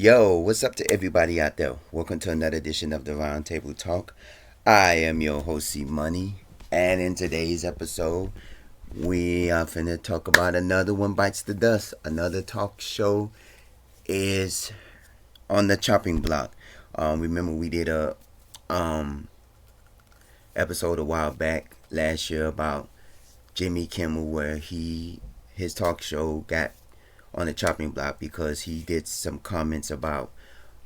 Yo, what's up to everybody out there? Welcome to another edition of the Roundtable Talk. I am your host, C Money, and in today's episode, we are finna talk about another one bites the dust. Another talk show is on the chopping block. Remember we did a episode a while back last year about Jimmy Kimmel, where his talk show got on the chopping block because he did some comments about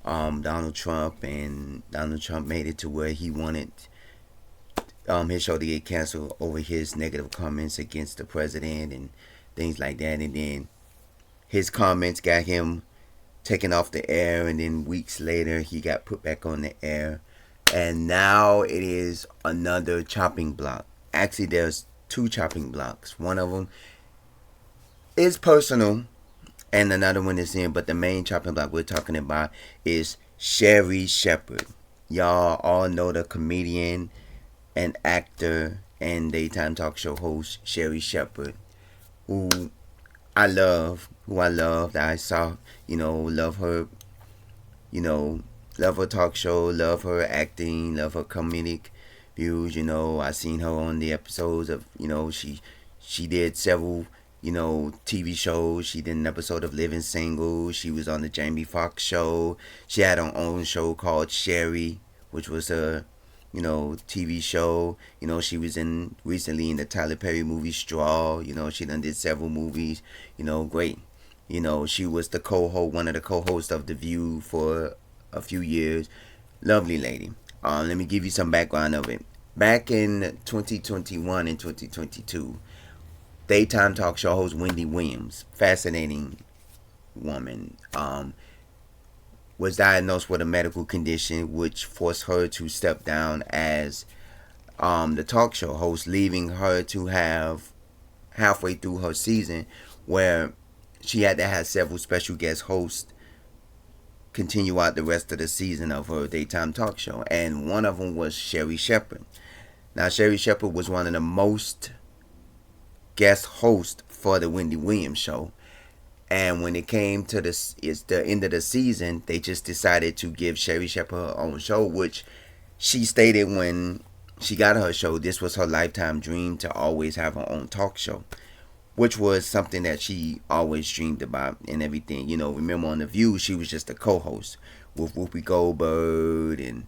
Donald Trump, and Donald Trump made it to where he wanted his show to get canceled over his negative comments against the president and things like that. And then his comments got him taken off the air, and then weeks later he got put back on the air. And now it is another chopping block. Actually, there's two chopping blocks. One of them is personal, and another one is in. But the main chopping block we're talking about is Sherri Shepherd. Y'all all know the comedian and actor and daytime talk show host Sherri Shepherd, who that I saw, love her, love her talk show, love her acting, love her comedic views. I seen her on the episodes of, she did several, TV shows. She did an episode of Living Single. She was on the Jamie Foxx show. She had her own show called Sherri, which was a, TV show. She was recently in the Tyler Perry movie Straw. She done did several movies. Great. She was one of the co-hosts of The View for a few years. Lovely lady. Let me give you some background of it. Back in 2021 and 2022, daytime talk show host Wendy Williams, fascinating woman, was diagnosed with a medical condition which forced her to step down as the talk show host, leaving her to have halfway through her season where she had to have several special guest hosts continue out the rest of the season of her daytime talk show. And one of them was Sherri Shepherd. Now, Sherri Shepherd was one of the most guest hosts for the Wendy Williams show. And when it came to the end of the season, they just decided to give Sherri Shepherd her own show, which she stated when she got her show, this was her lifetime dream to always have her own talk show, which was something that she always dreamed about and everything. Remember on The View, she was just a co-host with Whoopi Goldberg and,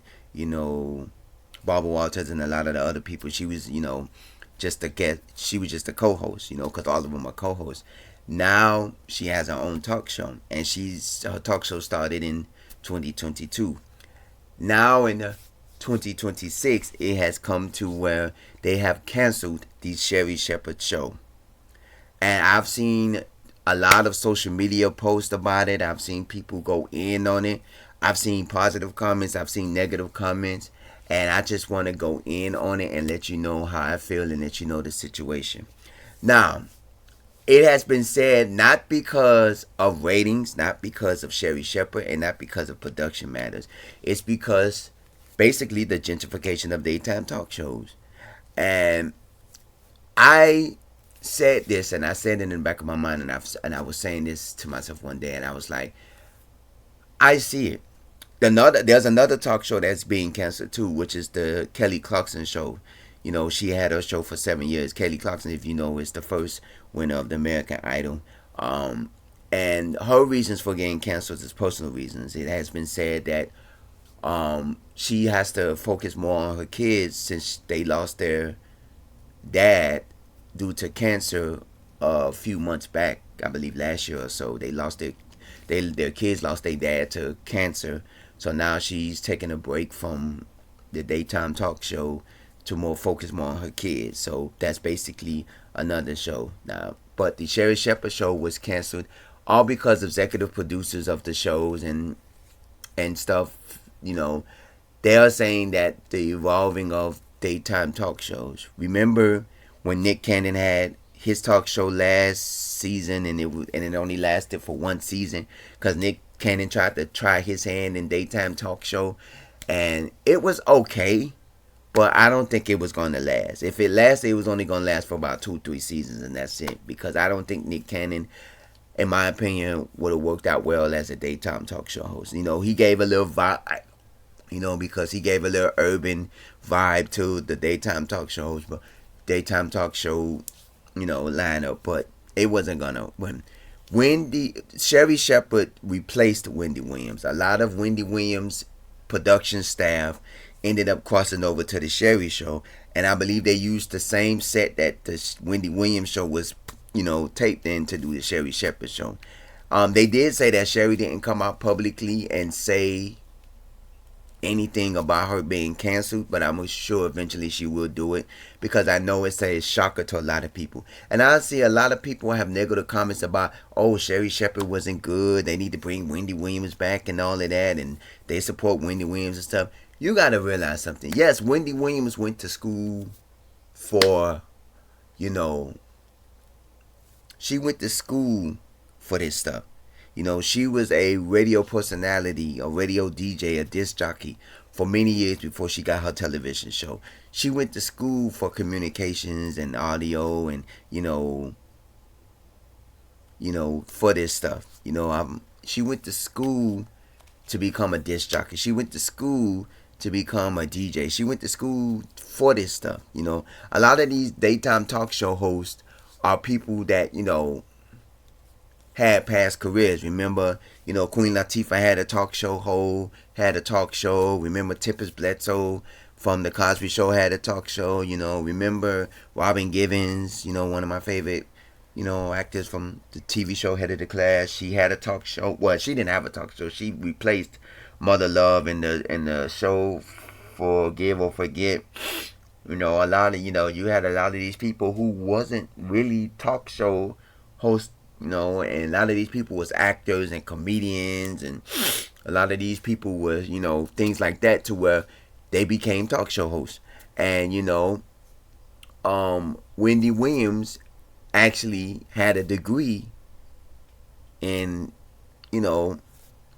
Barbara Walters and a lot of the other people. She was, just a guest. She was just a co-host, because all of them are co-hosts. Now she has her own talk show, and her talk show started in 2022. Now in 2026, it has come to where they have canceled the Sherri Shepherd show. And I've seen a lot of social media posts about it. I've seen people go in on it. I've seen positive comments. I've seen negative comments. And I just want to go in on it and let you know how I feel and let you know the situation. Now, it has been said not because of ratings, not because of Sherri Shepherd, and not because of production matters. It's because basically the gentrification of daytime talk shows. And I said this, and I said it in the back of my mind, and I was saying this to myself one day, and I was like, I see it. There's another talk show that's being canceled too, which is the Kelly Clarkson show. She had her show for 7 years. Kelly Clarkson, if you know, is the first winner of the American Idol. And her reasons for getting canceled is personal reasons. It has been said that she has to focus more on her kids since they lost their dad due to cancer a few months back. I believe last year or so. Their kids lost their dad to cancer. So now she's taking a break from the daytime talk show to focus more on her kids. So that's basically another show now. But the Sherri Shepherd show was canceled all because executive producers of the shows and stuff. They are saying that the evolving of daytime talk shows. Remember when Nick Cannon had his talk show last season, and it only lasted for one season because Nick Cannon tried to try his hand in daytime talk show, and it was okay, but I don't think it was going to last. If it lasted, it was only going to last for about 2-3 seasons, and that's it. Because I don't think Nick Cannon in my opinion, would have worked out well as a daytime talk show host. He gave a little vibe, because he gave a little urban vibe to the daytime talk shows, but daytime talk show, lineup. But it wasn't gonna. When Sherri Shepherd replaced Wendy Williams, a lot of Wendy Williams production staff ended up crossing over to the Sherri show, and I believe they used the same set that the Wendy Williams show was, taped in to do the Sherri Shepherd show. They did say that Sherri didn't come out publicly and say anything about her being canceled, but I'm sure eventually she will do it, because I know it's a shocker to a lot of people. And I see a lot of people have negative comments about, oh, Sherri Shepherd wasn't good, they need to bring Wendy Williams back and all of that, and they support Wendy Williams and stuff. You got to realize something. Yes, Wendy Williams went to school for, she went to school for this stuff. She was a radio personality, a radio DJ, a disc jockey for many years before she got her television show. She went to school for communications and audio and, for this stuff. She went to school to become a disc jockey. She went to school to become a DJ. She went to school for this stuff. A lot of these daytime talk show hosts are people that, had past careers. Remember, Queen Latifah had a talk show. Remember Tippers Bledsoe from the Cosby Show had a talk show. Remember Robin Givens, one of my favorite, actors from the TV show Head of the Class. She had a talk show. Well, she didn't have a talk show. She replaced Mother Love in the show Forgive or Forget. A lot of, you had a lot of these people who wasn't really talk show hosts. And a lot of these people was actors and comedians, and a lot of these people was, things like that, to where they became talk show hosts. And, Wendy Williams actually had a degree in,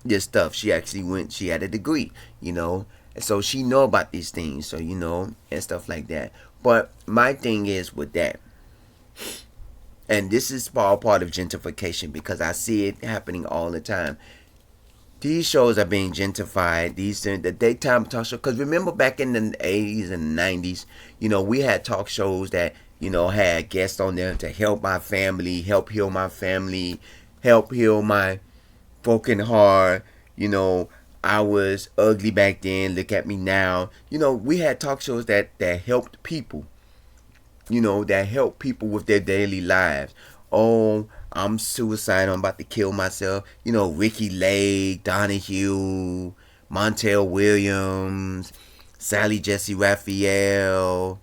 this stuff. She had a degree, and so she know about these things, so, and stuff like that. But my thing is with that, and this is all part of gentrification, because I see it happening all the time. These shows are being gentrified. The daytime talk show. Because remember back in the 80s and 90s, we had talk shows that, had guests on there to help my family, help heal my family, help heal my broken heart. I was ugly back then. Look at me now. We had talk shows that helped people. That help people with their daily lives. Oh, I'm suicidal, I'm about to kill myself. Ricky Lake, Donahue, Montel Williams, Sally Jesse Raphael,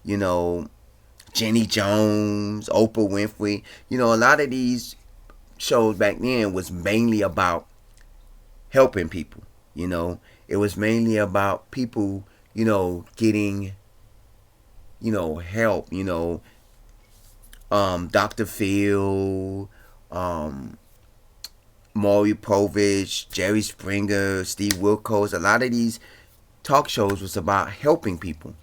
Jenny Jones, Oprah Winfrey. A lot of these shows back then was mainly about helping people. It was mainly about people, getting help, Dr. Phil, Maury Povich, Jerry Springer, Steve Wilkos. A lot of these talk shows was about helping people.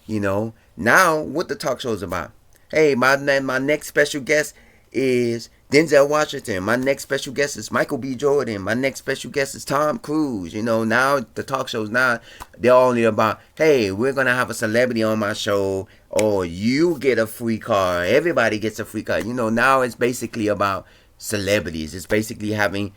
Now what the talk show is about? Hey, my next special guest is Denzel Washington. My next special guest is Michael B. Jordan. My next special guest is Tom Cruise. Now the talk shows now, they're only about, hey, we're going to have a celebrity on my show, or you get a free car. Everybody gets a free car. Now it's basically about celebrities. It's basically having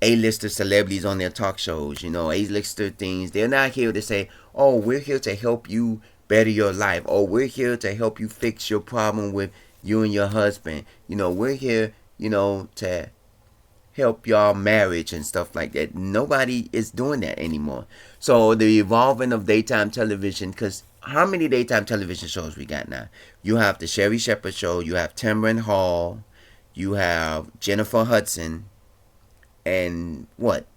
A-lister celebrities on their talk shows, A-lister things. They're not here to say, oh, we're here to help you better your life. Oh, we're here to help you fix your problem with you and your husband. We're here, to help y'all marriage and stuff like that. Nobody is doing that anymore. So the evolving of daytime television, because how many daytime television shows we got now? You have the Sherri Shepherd Show, you have Tamron Hall, you have Jennifer Hudson, and what?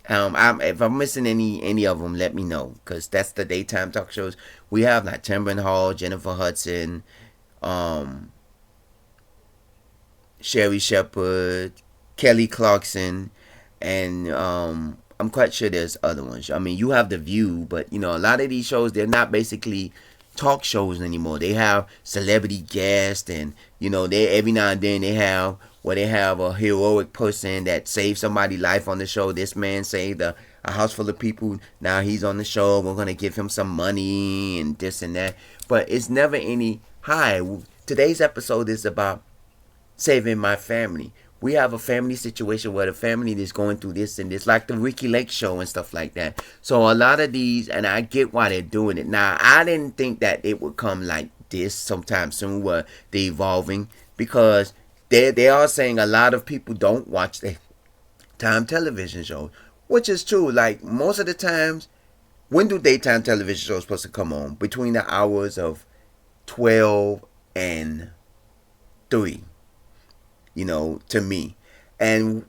If I'm missing any of them, let me know, because that's the daytime talk shows. We have like Tamron Hall, Jennifer Hudson, Sherri Shepherd, Kelly Clarkson, and I'm quite sure there's other ones. I mean, you have The View, but a lot of these shows, they're not basically talk shows anymore. They have celebrity guests, and they every now and then they have where they have a heroic person that saved somebody's life on the show. This man saved a house full of people. Now he's on the show. We're gonna give him some money and this and that. But it's never any hi. Today's episode is about saving my family. We have a family situation where the family is going through this and this, like the Ricky Lake show and stuff like that. So a lot of these, and I get why they're doing it. Now, I didn't think that it would come like this sometime soon, where they're evolving, because they are saying a lot of people don't watch the time television shows, which is true. Like most of the times, when do daytime television shows supposed to come on? Between the hours of 12 and 3. To me. And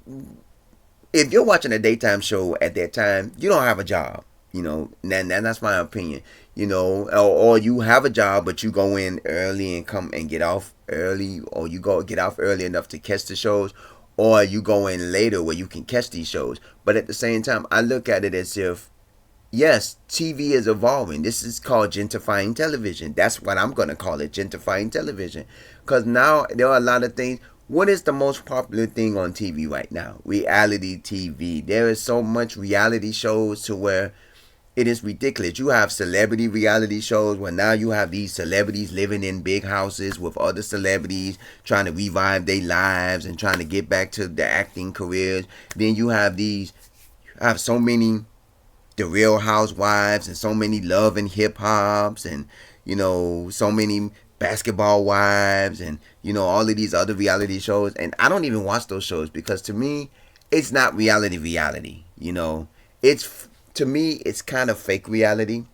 if you're watching a daytime show at that time, you don't have a job. And that's my opinion. Or you have a job, but you go in early and come and get off early, or you go get off early enough to catch the shows, or you go in later where you can catch these shows. But at the same time, I look at it as if, yes, TV is evolving. This is called gentrifying television. That's what I'm going to call it, gentrifying television. Because now there are a lot of things. What is the most popular thing on TV right now? Reality TV. There is so much reality shows to where it is ridiculous. You have celebrity reality shows where now you have these celebrities living in big houses with other celebrities trying to revive their lives and trying to get back to their acting careers. Then you have so many The Real Housewives and so many Love and Hip Hops and so many Basketball Wives and all of these other reality shows. And I don't even watch those shows because to me it's not reality. It's, to me, it's kind of fake reality,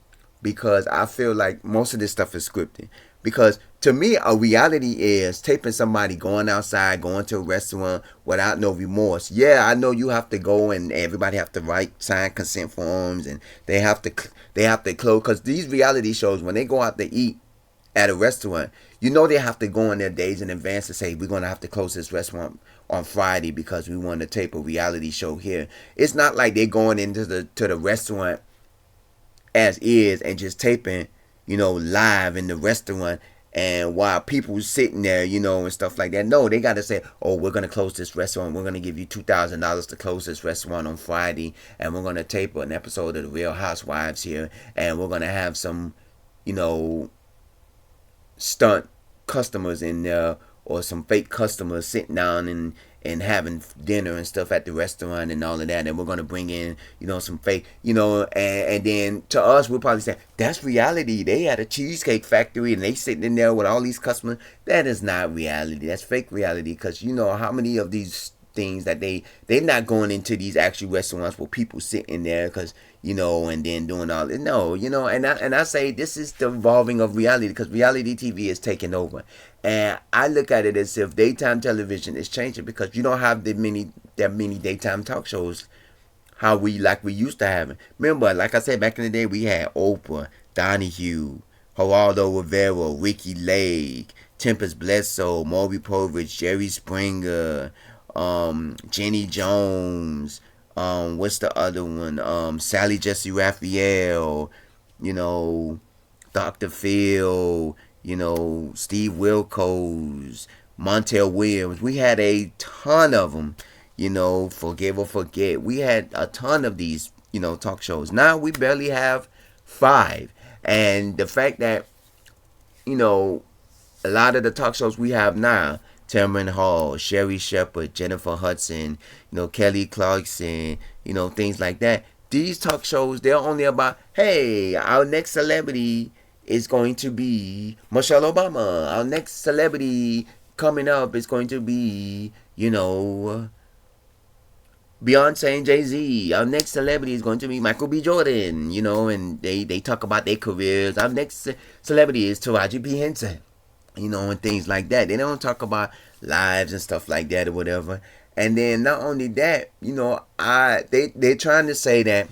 because I feel like most of this stuff is scripted. Because to me, a reality is taping somebody going outside, going to a restaurant without no remorse. Yeah, I know you have to go and everybody have to sign consent forms, and they have to close. Because these reality shows, when they go out to eat at a restaurant, they have to go in their days in advance to say, we're going to have to close this restaurant on Friday because we want to tape a reality show here. It's not like they're going into the restaurant as is and just taping, live in the restaurant, and while people sitting there, and stuff like that. No, they got to say, oh, we're going to close this restaurant. We're going to give you $2,000 to close this restaurant on Friday, and we're going to tape an episode of The Real Housewives here, and we're going to have some, stunt customers in there, or some fake customers sitting down and having dinner and stuff at the restaurant and all of that, and we're going to bring in some fake, and then to us we'll probably say that's reality. They had a cheesecake factory and they sitting in there with all these customers. That is not reality. That's fake reality, because how many of these things that they're not going into these actual restaurants where people sit in there, because and then doing all this. No, and I say this is the evolving of reality, because reality TV is taking over. And I look at it as if daytime television is changing, because you don't have that many daytime talk shows how we used to have it. Remember, like I said, back in the day, we had Oprah, Donahue, Geraldo Rivera, Ricky Lake, Tempest Bledsoe, Maury Povich, Jerry Springer, Jenny Jones, what's the other one? Sally Jesse Raphael, Dr. Phil, Steve Wilkos, Montel Williams. We had a ton of them, Forgive or Forget. We had a ton of these, talk shows. Now we barely have 5. And the fact that, a lot of the talk shows we have now, Tamron Hall, Sherri Shepherd, Jennifer Hudson, Kelly Clarkson, things like that. These talk shows, they're only about, hey, our next celebrity is going to be Michelle Obama. Our next celebrity coming up is going to be, Beyonce and Jay-Z. Our next celebrity is going to be Michael B. Jordan, and they talk about their careers. Our next celebrity is Taraji P. Henson, and things like that. They don't talk about lives and stuff like that or whatever. And then not only that, they're trying to say that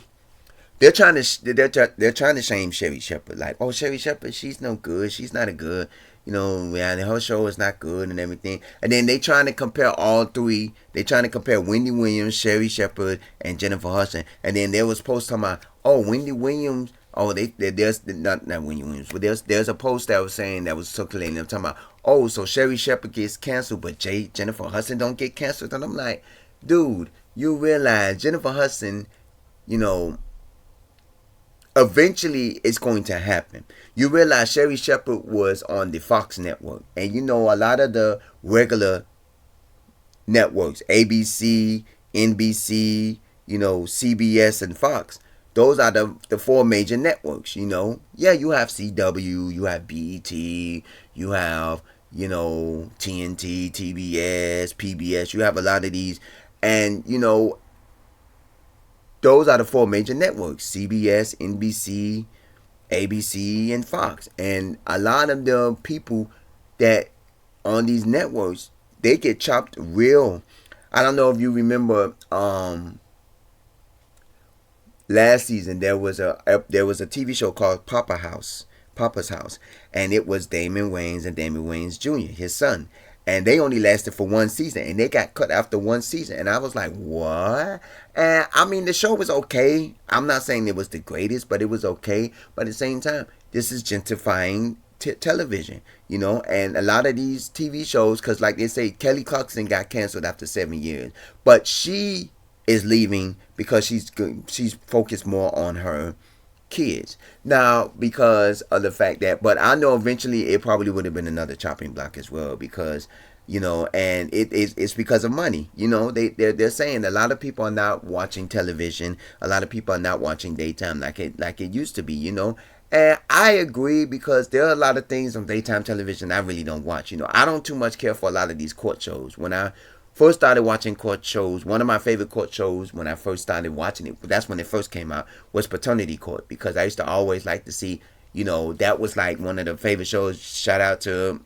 they're trying to shame Sherri Shepherd. Like, oh, Sherri Shepherd, she's no good. She's not a good, reality. Her show is not good and everything. And then they trying to compare all 3. They trying to compare Wendy Williams, Sherri Shepherd, and Jennifer Hudson. And then they was supposed to talk about, oh, Wendy Williams Oh, there's not Wendy Williams, but there's a post that was saying that was circulating. I'm talking about, oh, so Sherri Shepherd gets canceled, but Jennifer Hudson don't get canceled, and I'm like, dude, you realize Jennifer Hudson, you know, eventually it's going to happen. You realize Sherri Shepherd was on the Fox network, and you know a lot of the regular networks, ABC, NBC, CBS and Fox. Those are the four major networks, Yeah, you have CW, you have BET, you have, TNT, TBS, PBS. You have a lot of these. And, those are the four major networks: CBS, NBC, ABC, and Fox. And a lot of the people that on these networks, they get chopped real. I don't know if you remember last season there was a TV show called Papa's House, and it was Damon Wayans and Damon Wayans Jr., his son. And they only lasted for one season, and they got cut after one season. And I was like, what? And I mean, the show was okay. I'm not saying it was the greatest, but it was okay. But at the same time, this is gentrifying television, and a lot of these TV shows, because like they say, Kelly Clarkson got canceled after 7 years, but she is leaving because she's focused more on her kids now because of the fact that. But I know eventually it probably would have been another chopping block as well, because and it's because of money. They're saying a lot of people are not watching television. A lot of people are not watching daytime like it used to be. And I agree, because there are a lot of things on daytime television I really don't watch. I don't too much care for a lot of these court shows. When I first started watching court shows, one of my favorite court shows when I first started watching it, that's when it first came out, was Paternity Court, because I used to always like to see, that was like one of the favorite shows. Shout out to,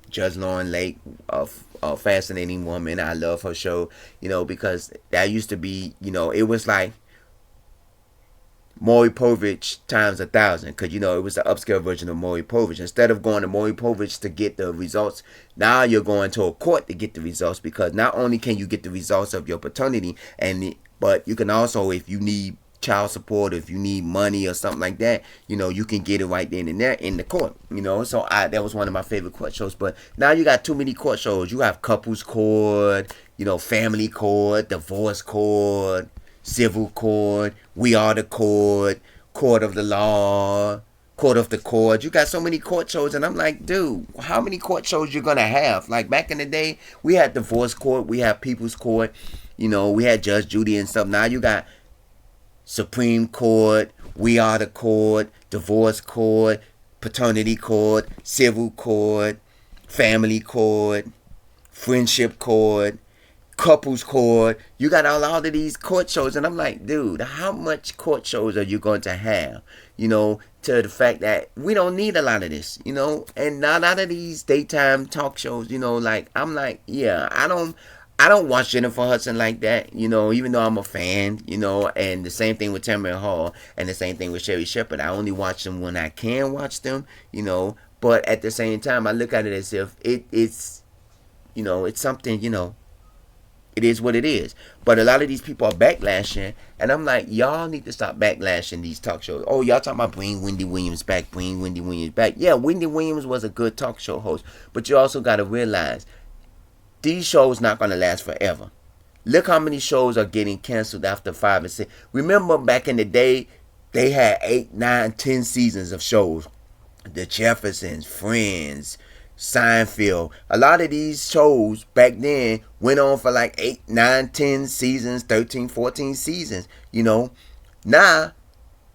Judge Lauren Lake, a fascinating woman. I love her show, because that used to be, it was like Maury Povich times 1,000, because it was the upscale version of Maury Povich. Instead of going to Maury Povich to get the results, now you're going to a court to get the results, because not only can you get the results of your paternity, but you can also, if you need child support, if you need money or something like that, you can get it right then and there in the court. So that was one of my favorite court shows. But now you got too many court shows. You have couples court, family court, divorce court, civil court, we are the court, court of the law, court of the court. You got so many court shows, and I'm like, dude, how many court shows you gonna have? Like back in the day, we had divorce court, we had people's court, we had Judge Judy and stuff. Now you got Supreme Court, we are the court, divorce court, paternity court, civil court, family court, friendship court, couples court. You got a lot of these court shows, and I'm like, dude, how much court shows are you going to have? To the fact that we don't need a lot of this, and not a lot of these daytime talk shows, like I'm like, yeah, I don't watch Jennifer Hudson like that, even though I'm a fan, and the same thing with Tamara Hall, and the same thing with Sherri Shepherd. I only watch them when I can watch them, but at the same time, I look at it as if it's something, it is what it is. But a lot of these people are backlashing, and I'm like, y'all need to stop backlashing these talk shows. Oh, y'all talking about bring Wendy Williams back, bring Wendy Williams back. Yeah, Wendy Williams was a good talk show host, but you also got to realize these shows not going to last forever. Look how many shows are getting canceled after 5 and 6. Remember back in the day, they had 8, 9, 10 seasons of shows. The Jeffersons, Friends, Seinfeld. A lot of these shows back then went on for like 8, 9, 10 seasons, 13, 14 seasons. Now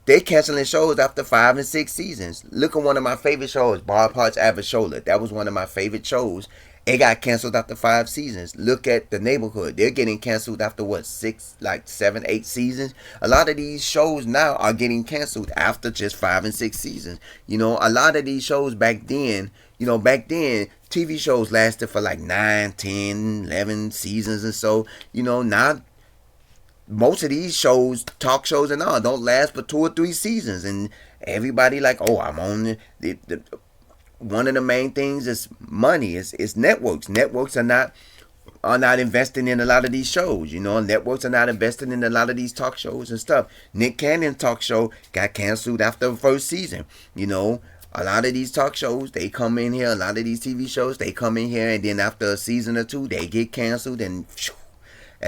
they canceling shows after 5 and 6 seasons. Look at one of my favorite shows, Bar Parts Avashola. That was one of my favorite shows. It got canceled after 5 seasons. Look at The Neighborhood. They're getting canceled after 7, 8 seasons. A lot of these shows now are getting canceled after just 5 and 6 seasons. A lot of these shows back then, TV shows lasted for like 9, 10, 11 seasons and so. Now most of these shows, talk shows and all, don't last for 2 or 3 seasons. And everybody like, oh, I'm on one of the main things is money. It's networks. Networks are not are not investing in a lot of these shows. Networks are not investing in a lot of these talk shows and stuff. Nick Cannon's talk show got canceled after the first season. A lot of these talk shows, they come in here. A lot of these TV shows, they come in here, and then after a season or two, they get canceled, and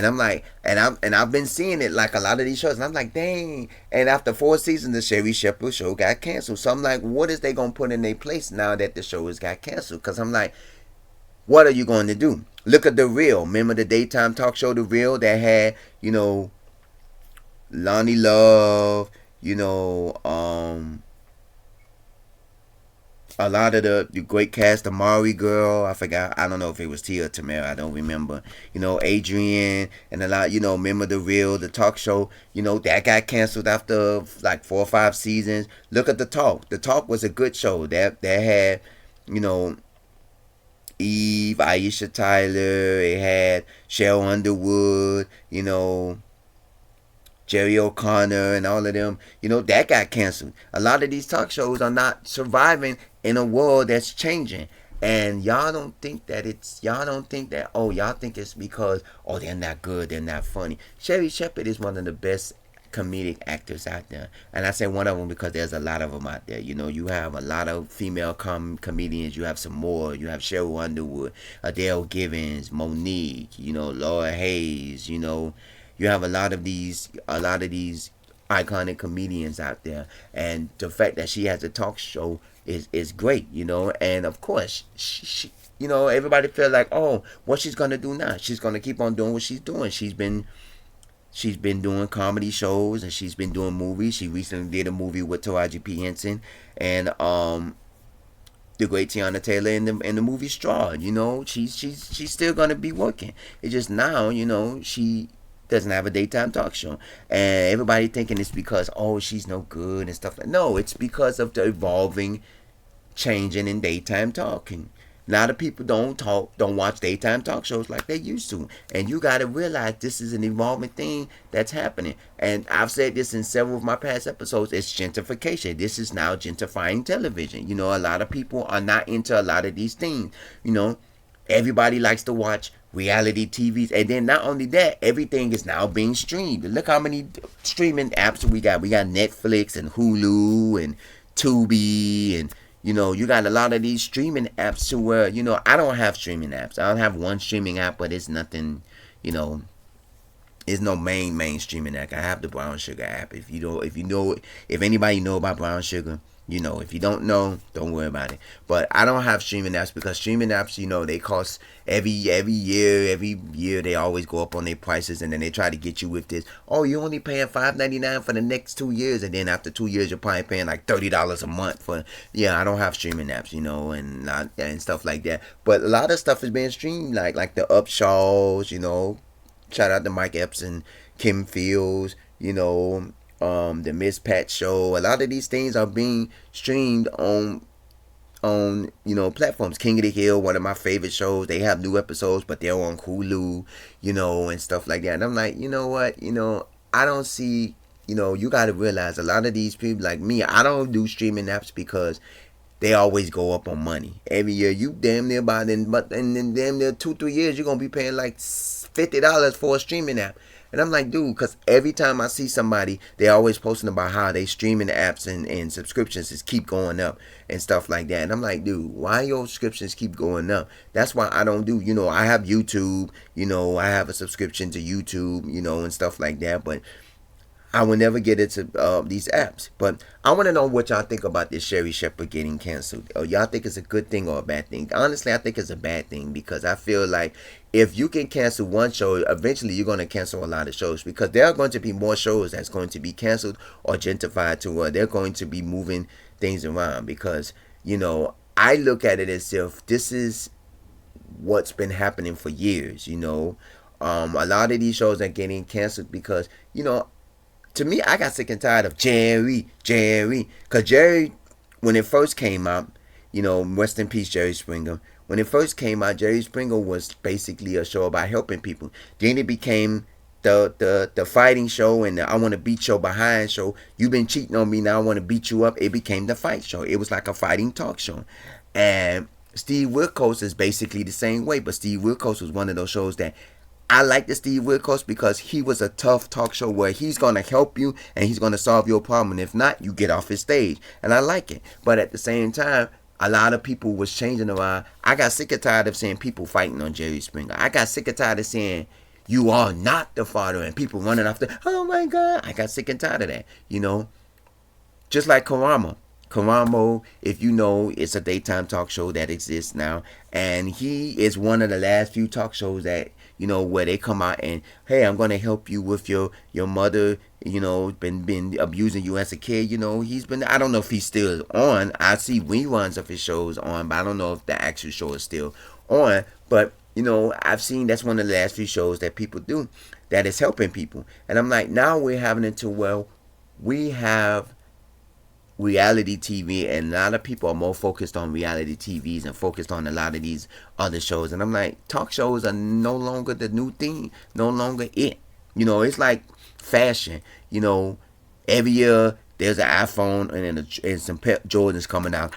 I'm like, I've been seeing it like a lot of these shows, and I'm like, dang. And after 4 seasons, the Sherri Shepherd show got canceled. So I'm like, what is they gonna put in their place now that the show has got canceled? Because I'm like, what are you going to do? Look at The Real. Remember the daytime talk show, The Real, that had, Lonnie Love, a lot of the great cast, the Maury girl, I forgot, I don't know if it was Tia or Tamara, I don't remember. Adrian, and a lot, remember The Real, the talk show, that got canceled after like 4 or 5 seasons. Look at The Talk. The Talk was a good show. That had, Eve, Aisha Tyler, it had Cheryl Underwood, Jerry O'Connor, and all of them. That got canceled. A lot of these talk shows are not surviving in a world that's changing. And y'all don't think that y'all think it's because, they're not good, they're not funny. Sherri Shepherd is one of the best comedic actors out there. And I say one of them because there's a lot of them out there. You have a lot of female comedians. You have some more. You have Cheryl Underwood, Adele Givens, Monique, Laura Hayes, you have a lot of these iconic comedians out there. And the fact that she has a talk show is great, and of course she everybody feel like, oh, what she's gonna do now? She's gonna keep on doing what she's doing. She's been doing comedy shows, and she's been doing movies. She recently did a movie with Taraji P. Henson and the great Tiana Taylor in the movie Straw. She's still gonna be working. It's just now, she doesn't have a daytime talk show, and everybody thinking it's because, she's no good and stuff. No, it's because of the evolving, changing in daytime talking. A lot of people don't watch daytime talk shows like they used to. And you got to realize this is an evolving thing that's happening. And I've said this in several of my past episodes. It's gentrification. This is now gentrifying television. A lot of people are not into a lot of these things. Everybody likes to watch reality TVs. And then not only that, everything is now being streamed. Look how many streaming apps we got. We got Netflix and Hulu and Tubi, and you got a lot of these streaming apps to where, I don't have streaming apps. I don't have one streaming app, but it's nothing, it's no main streaming app. I have the Brown Sugar app. If anybody know about Brown Sugar, if you don't know, don't worry about it. But I don't have streaming apps because streaming apps, they cost every year they always go up on their prices, and then they try to get you with this. Oh, you're only paying $5.99 for the next 2 years, and then after 2 years you're probably paying like $30 a month for. Yeah, I don't have streaming apps, and stuff like that. But a lot of stuff is being streamed, like the Upshaws, Shout out to Mike Epps and Kim Fields, the Miss Pat Show. A lot of these things are being streamed on platforms. King of the Hill, one of my favorite shows. They have new episodes, but they're on Hulu, and stuff like that. And I'm like, you know what, I don't see, you got to realize a lot of these people like me, I don't do streaming apps because they always go up on money. Every year, you damn near in damn near 2-3 years, you're gonna be paying like $50 for a streaming app. And I'm like, dude, because every time I see somebody, they're always posting about how they streaming the apps and subscriptions just keep going up and stuff like that. And I'm like, dude, why your subscriptions keep going up? That's why I don't do, I have YouTube, I have a subscription to YouTube, and stuff like that. But I will never get into these apps. But I want to know what y'all think about this Sherri Shepherd getting canceled. Y'all think it's a good thing or a bad thing? Honestly, I think it's a bad thing because I feel like if you can cancel one show, eventually you're going to cancel a lot of shows because there are going to be more shows that's going to be canceled or gentrified to where they're going to be moving things around because, I look at it as if this is what's been happening for years, A lot of these shows are getting canceled because, to me, I got sick and tired of Jerry. Because Jerry, when it first came out, rest in peace, Jerry Springer. When it first came out, Jerry Springer was basically a show about helping people. Then it became the fighting show and the I want to beat your behind show. You've been cheating on me, now I want to beat you up. It became the fight show. It was like a fighting talk show. And Steve Wilkos is basically the same way, but Steve Wilkos was one of those shows that I like the Steve Wilkos because he was a tough talk show where he's gonna help you and he's gonna solve your problem, and if not, you get off his stage, and I like it. But at the same time, a lot of people was changing around. I got sick and tired of seeing people fighting on Jerry Springer. I got sick and tired of seeing you are not the father and people running after. Oh my God! I got sick and tired of that. Just like Karamo. Karamo, if you know, it's a daytime talk show that exists now, and he is one of the last few talk shows that where they come out and, hey, I'm gonna help you with your mother. Been abusing you as a kid. He's been. I don't know if he's still on. I see reruns of his shows on, but I don't know if the actual show is still on. But I've seen that's one of the last few shows that people do that is helping people, and I'm like, now we're having it to well, we have reality TV, and a lot of people are more focused on reality TVs and focused on a lot of these other shows. And I'm like, talk shows are no longer the new thing, no longer it. It's like fashion. Every year there's an iPhone and some Pep Jordans coming out.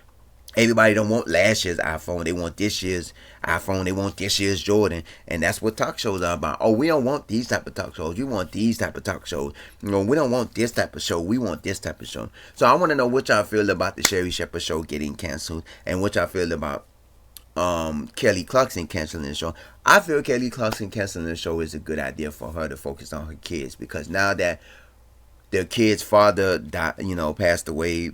Everybody don't want last year's iPhone. They want this year's iPhone. They want this year's Jordan. And that's what talk shows are about. Oh, we don't want these type of talk shows. We want these type of talk shows. We don't want this type of show. We want this type of show. So I want to know what y'all feel about the Sherri Shepherd show getting canceled, and what y'all feel about Kelly Clarkson canceling the show. I feel Kelly Clarkson canceling the show is a good idea for her to focus on her kids, because now that their kid's father died, passed away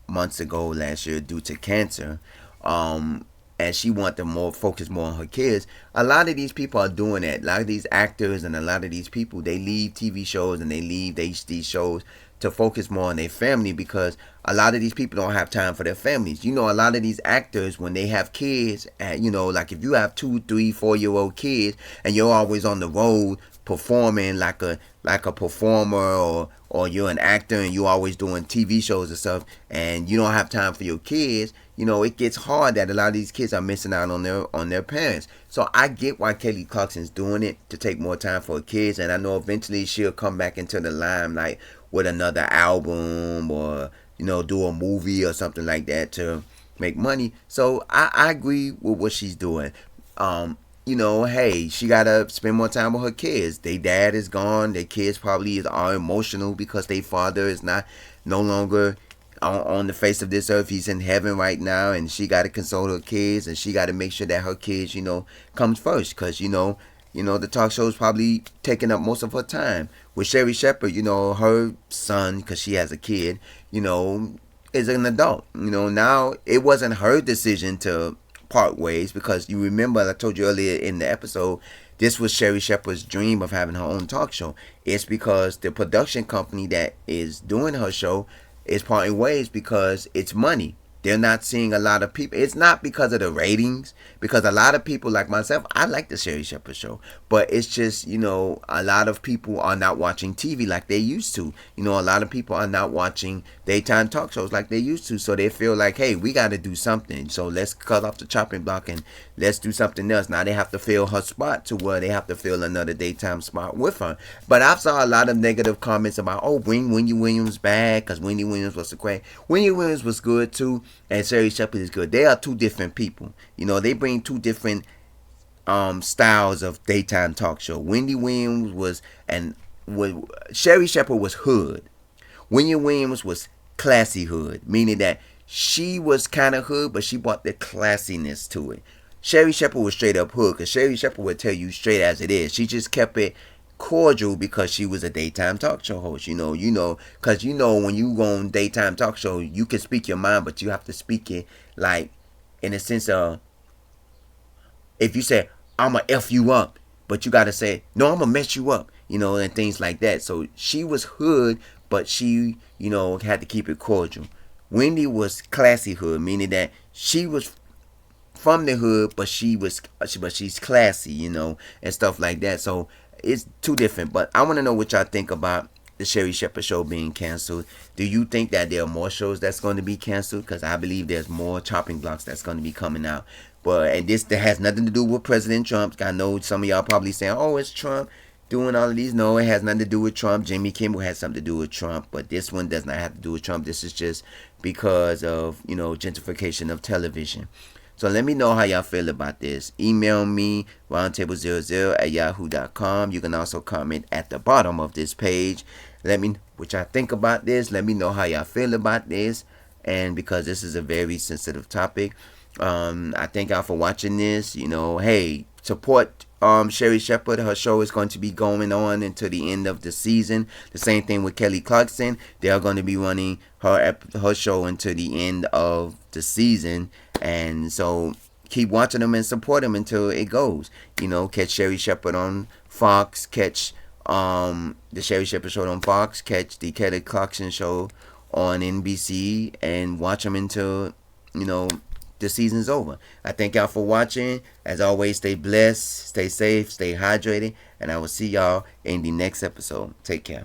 months ago last year due to cancer, and she want to focus more on her kids. A lot of these people are doing that. A lot of these actors and a lot of these people, they leave TV shows and they leave these shows to focus more on their family, because a lot of these people don't have time for their families. A lot of these actors, when they have kids, like if you have 2, 3, 4-year-old kids and you're always on the road performing like a performer, or you're an actor and you're always doing TV shows and stuff, and you don't have time for your kids, it gets hard that a lot of these kids are missing out on their parents. So I get why Kelly Clarkson's doing it, to take more time for her kids, and I know eventually she'll come back into the limelight with another album, or do a movie or something like that to make money. So I agree with what she's doing. Hey, she gotta spend more time with her kids. Their dad is gone. Their kids probably are emotional because their father is no longer on the face of this earth. He's in heaven right now, and she gotta console her kids, and she gotta make sure that her kids, comes first, because the talk show is probably taking up most of her time. With Sherri Shepherd, her son, because she has a kid, is an adult. Now it wasn't her decision to part ways, because you remember I told you earlier in the episode, this was Sherri Shepherd's dream of having her own talk show. It's because the production company that is doing her show is parting ways because it's money. They're not seeing a lot of people. It's not because of the ratings, because a lot of people like myself, I like the Sherri Shepherd show, but it's just, a lot of people are not watching TV like they used to. A lot of people are not watching daytime talk shows like they used to, so they feel like, hey, we got to do something, so let's cut off the chopping block and let's do something else. Now they have to fill her spot to where they have to fill another daytime spot with her. But I saw a lot of negative comments about, oh, bring Wendy Williams back, because Wendy Williams was so great. Wendy Williams was good too, and Sherri Shepherd is good. They are two different people. They bring two different styles of daytime talk show. Wendy Williams Sherri Shepherd was hood. Wendy Williams was classy hood, meaning that she was kind of hood, but she brought the classiness to it. Sherri Shepherd was straight up hood, because Sherri Shepherd would tell you straight as it is. She just kept it cordial because she was a daytime talk show host. Because when you go on daytime talk show, you can speak your mind, but you have to speak it like in a sense of, if you say, I'ma F you up, but you gotta say, no, I'ma mess you up, and things like that. So she was hood, but she, had to keep it cordial. Wendy was classy hood, meaning that she was from the hood, but she's classy, and stuff like that. So it's two different. But I want to know what y'all think about the Sherri Shepherd show being canceled. Do you think that there are more shows that's going to be canceled? Because I believe there's more chopping blocks that's going to be coming out. And this that has nothing to do with President Trump. I know some of y'all probably saying, oh, it's Trump doing all of these. No, it has nothing to do with Trump. Jimmy Kimmel has something to do with Trump, but this one does not have to do with Trump. This is just because of, gentrification of television. So let me know how y'all feel about this. Email me roundtable00@yahoo.com. You can also comment at the bottom of this page. Let me what y'all think about this. Let me know how y'all feel about this. And because this is a very sensitive topic, I thank y'all for watching this. Hey, support Sherri Shepherd. Her show is going to be going on until the end of the season. The same thing with Kelly Clarkson. They are going to be running her show until the end of the season. And so keep watching them and support them until it goes. Catch Sherri Shepherd on Fox. Catch the Sherri Shepherd show on Fox. Catch the Kelly Clarkson show on NBC, and watch them until the season's over. I thank y'all for watching. As always, stay blessed, stay safe, stay hydrated, and I will see y'all in the next episode. Take care.